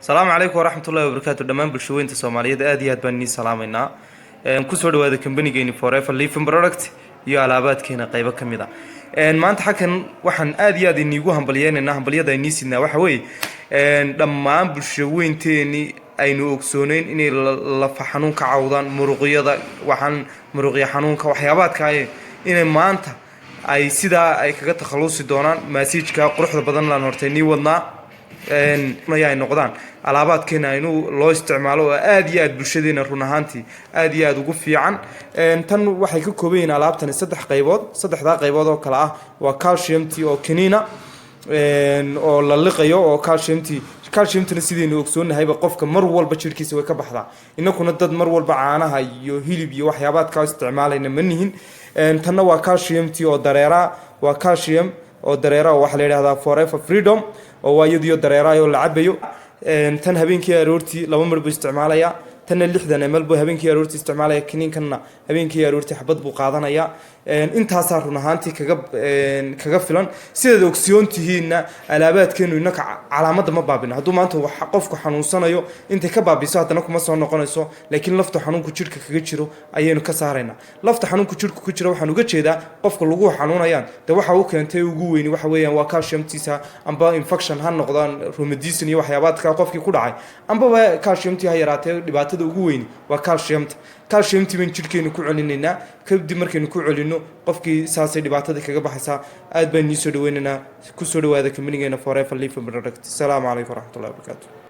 السلام عليكم ورحمة الله وبركاته. دمان بالشوين الصومالية آديات بني سلامنا كسر هذا كمبني جيني فوريفر ليفن برودكت يا علابات كنا قيبة كميدا ما أنت حكن وحن آديات إني جوهم بليان إنهم بليان الناس إنه وحوي لما بالشوين تاني أينو أكسونين إني لفحنون كعوضان مرغية وحن مرغية حنون كوحيابات كاي إن ما أنت أي سيدا أي كجت خلوص الدونان مسيج كقرح بدن لنورتني وضنا ما noqdaan alaabaadkeena inuu loo isticmaalo aad iyo aad bulshadeena run ahaantii aad iyo aad ugu fiican tan waxay ka kooban yihiin alaabtan saddexda qaybood oo kala ah waa calciumti oo kiniina oo la liqayo oo calciumtina sidii uu ogsoonahay qofka mar walba jirkiisa way ka baxdaa inaguna dad mar walba caanaha iyo hilib iyo waxyaabaad ka isticmaalayna manihin tanna waa calciumti oo dareera waa calcium oo dareera waxa la yiraahdaa forever freedom oo waayadiyo dareerayo la cabayo tan habeenkii aroortii laba mar buu isticmaalaya tan 60 ml buu habeenkii aroortii isticmaalaya kiniinkanna habeenkii aroortii xabad buu qaadanaya intaas run ahaantii kaga filan sida ogsiyoontihiina alaabaadkeenu inaka calaamada ma baabina haduu maanta wax qofku xanuunsanayo inta ka baabiso hadana kuma soo noqonayso laakiin lafta xanuunku jirka kaga jiro ayaynu ka saarayna lafta xanuunku jirka ku jiro waxaan uga jeedaa qofka lagu xanuunayaan de waxa uu keentay ugu weyn waxa weeyaan waa calciumtiisa amba infection ha noqdaan rheumatism iyo waxyaabaadka qofkii ku dhacay amba calciumti ha yaraatay dhibaatada ugu weyn waa calciumti min jirkeenu ku celinayna kadib markaynu ku celino qofkii saasay dhibaatada kaga baxaysa aad baan soo dhaweynana ku soo dhawaada kaminigeena forever life product. Assalamu alaykum warahmatullahi wabarakatuh.